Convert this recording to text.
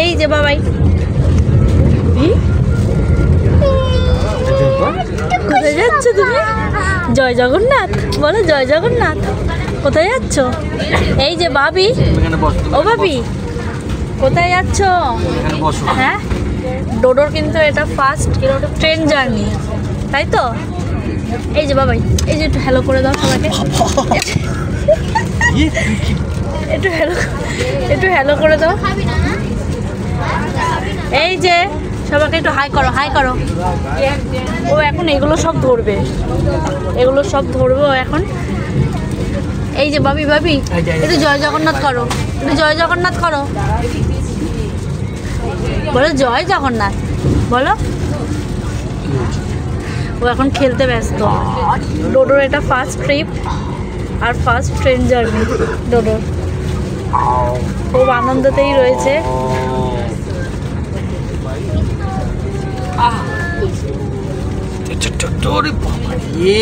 এই যে বাবাই, কোথায় যাচ্ছ তুমি? জয় জগন্নাথ বলো, জয় জগন্নাথ। কোথায় যাচ্ছ? এই যে বাবি, ও বাবি কোথায় যাচ্ছ? হ্যাঁ, ডোডোর কিন্তু এটা ফার্স্ট ট্রেন জার্নি, তাই তো? এই যে বাবাই, এই যে একটু হ্যালো করে দাও সবাইকে, একটু হ্যালো করে দাও। এই যে সবাইকে একটু হাই করো, হাই করো। ও এখন এগুলো সব ধরবে, এগুলো সব ধরবে ও এখন। এই যে বাবি, বাবি একটু জয় জগন্নাথ করো, একটু জয় জগন্নাথ করো, বলো জয় জগন্নাথ বলো। ও এখন খেলতে ব্যস্ত। ডোডোর এটা ফার্স্ট ট্রিপ আর ফার্স্ট ট্রেন জার্নি ডোডোর, খুব আনন্দতেই রয়েছে। ছোট ছোট বাবা রে